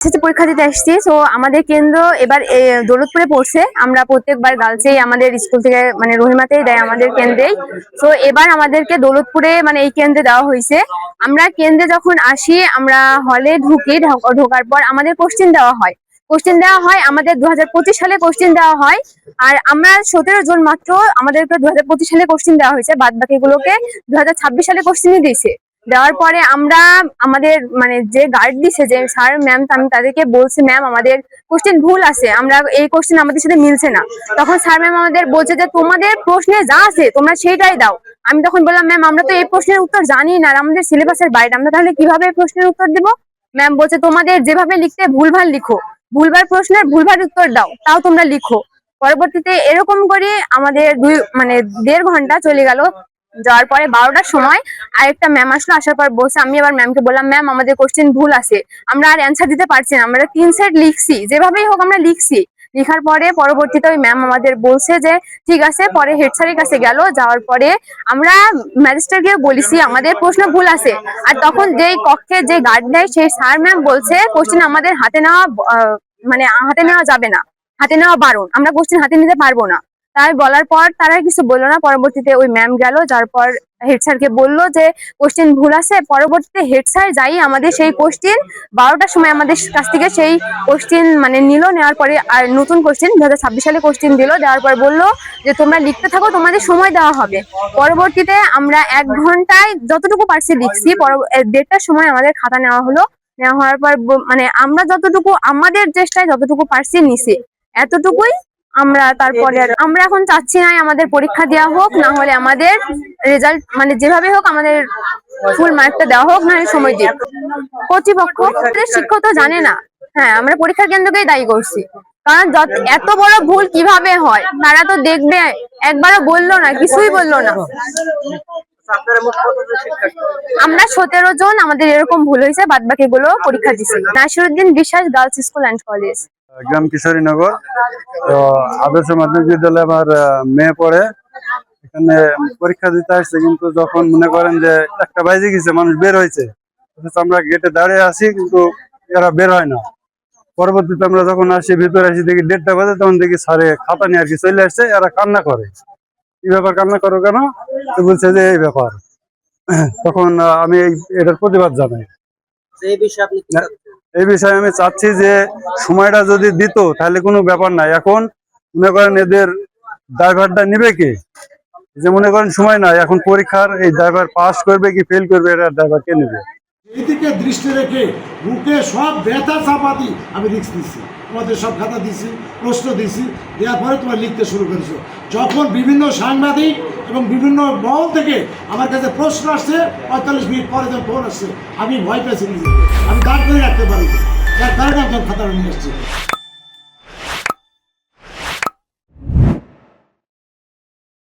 পরীক্ষা দিতে আসছি। তো আমাদের কেন্দ্র এবার দৌলতপুরে পড়ছে। আমরা প্রত্যেকবার গার্লসেই আমাদের স্কুল থেকে মানে রহিমাতেই দেয় আমাদের কেন্দ্রেই। তো এবার আমাদেরকে দৌলতপুরে মানে এই কেন্দ্রে দেওয়া হয়েছে। আমরা কেন্দ্রে যখন আসি, আমরা হলে ঢুকি, ঢোকার পর আমাদের কোশ্চেন দেওয়া হয় আমাদের 2025 সালে কোশ্চেন দেওয়া হয়। আর আমরা 17 জন মাত্র আমাদেরকে 2025 সালে কোশ্চেন দেওয়া হয়েছে, বাদ বাকিগুলোকে 2026 সালে কোশ্চেনই দিয়েছে। দেওয়ার পরে আমরা আমাদের মানে যে গার্ড দিছে, যে স্যার ম্যাম, আমি তাদেরকে বলছি ম্যাম আমাদের কোশ্চেন ভুল আছে, আমরা এই কোশ্চেন আমাদের সাথে মিলছে না। তখন স্যার ম্যাম আমাদের বলছে যে তোমাদের প্রশ্নে যা আছে তোমরা সেইটাই দাও। আমি তখন বললাম ম্যাম আমরা তো এই প্রশ্নের উত্তর জানি না, আর আমাদের সিলেবাসের বাইরে, আমরা তাহলে কিভাবে এই প্রশ্নের উত্তর দেব? ম্যাম বলছে তোমাদের যেভাবে লিখতে ভুলভাল লিখো, ভুলভাল প্রশ্নের ভুলভাল উত্তর দাও, তাও তোমরা লিখো। পরবর্তীতে এরকম করে আমাদের 1.5 ঘন্টা চলে গেল। যাওয়ার পরে 12টার সময় আরেকটা ম্যাম আসলো, আসার পর বলছে, আমি আবার ম্যামকে বললাম ম্যাম আমাদের কোশ্চেন ভুল আছে, আমরা আর অ্যান্সার দিতে পারছি না, আমরা 3 সেট লিখছি, যেভাবেই হোক আমরা লিখছি। লেখার পরে পরবর্তীতে ওই ম্যাম আমাদের বলছে যে ঠিক আছে। পরে হেড স্যারের কাছে গেল, যাওয়ার পরে আমরা ম্যাজিস্ট্রেটকে বলেছি আমাদের প্রশ্ন ভুল আছে। আর তখন যেই কক্ষে যে গার্ড দেয় সেই স্যার ম্যাম বলছে কোশ্চেন আমাদের হাতে নেওয়া যাবে না, হাতে নেওয়া বারণ, আমরা কোশ্চেন হাতে নিতে পারবো না। তাই বলার পর তারা কিছু বললো না। পরবর্তীতে ওই ম্যাম গেল, যার পর হেড স্যারকে বললো যে কোশ্চেন ভুল আছে। পরবর্তীতে হেড স্যার যাই আমাদের সেই কোশ্চেন 12টার সময় আমাদের কাছ থেকে সেই কোশ্চেন মানে নিল। নেওয়ার পরে আর নতুন কোশ্চেন 2026 সালে কোশ্চেন দিল। দেওয়ার পর বললো যে তোমরা লিখতে থাকো, তোমাদের সময় দেওয়া হবে। পরবর্তীতে আমরা 1 ঘন্টায় যতটুকু পারছি লিখছি। 1:30টার সময় আমাদের খাতা নেওয়া হলো। নেওয়া হওয়ার পর মানে আমরা যতটুকু আমাদের চেষ্টায় যতটুকু পারছি নিছি, এতটুকুই। আমরা তারপরে আমরা এখন চাচ্ছি না আমাদের পরীক্ষা দেওয়া হোক, না হলে আমাদের রেজাল্ট মানে যেভাবে হোক আমাদের ফুল মার্কটা দেওয়া হোক, না হলে সময় দিক। কর্তৃপক্ষ, শিক্ষক তো জানে না। হ্যাঁ, আমরা পরীক্ষা কেন্দ্রকেই দায়ী করছি, কারণ এত বড় ভুল কিভাবে হয় তারা তো দেখবে। একবারও বললো না, কিছুই বললো না। আমরা 17 জন, আমাদের এরকম ভুল হয়েছে, বাদ বাকি গুলো পরীক্ষা দিচ্ছি। নাসিরউদ্দিন বিশ্বাস গার্লস স্কুল অ্যান্ড কলেজ, গ্রাম কিশোরীনগর। তো আদর্শ মাধ্যমিক বিদ্যালয়ে আমার মেয়ে পড়ে। এখানে পরীক্ষা দিতে আসছে, কিন্তু যখন মনে করেন যে 1টা বাজে গেছে, মানুষ বের হয়েছে, আমরা গেটে দাঁড়িয়ে আসি, কিন্তু এরা বের হয় না। পরবর্তীতে আমরা যখন আসি, ভিতরে আসি, দেখি 1:30 বাজে, তখন দেখি স্যারে খাতা নিয়ে আর কি চলে আসছে। এরা কান্না করে, কি ব্যাপার, কান্না করো কেন? বলছে যে এই ব্যাপার। তখন আমি এটার প্রতিবাদ জানাই। এই বিষয়ে আমি চাচ্ছি যে সময়টা যদি দিত তাহলে কোনো ব্যাপার নাই। এখন মনে করেন এদের ড্রাইভারটা নিবে কে? যে মনে করেন সময় নাই, এখন পরীক্ষার এই ড্রাইভার পাস করবে কি ফেল করবে, এটা ড্রাইভার কে নেবে? এইদিকে দৃষ্টি রেখে বুকে সব ব্যথা চাপা দিই আমি রিস্ক দিচ্ছি, তোমাদের সব খাতা দিছি, প্রশ্ন দিছি, দেওয়ার পরে তোমার লিখতে শুরু করেছো। যখন বিভিন্ন সাংবাদিক এবং বিভিন্ন মহল থেকে আমার কাছে প্রশ্ন আসছে, 45 মিনিট পরে যখন ফোন আসছে, আমি ভয় পেয়েছি নিজেকে, আমি দাঁড় করে রাখতে পারি, যার কারণে আমি খাতাটা নিয়ে আসছি।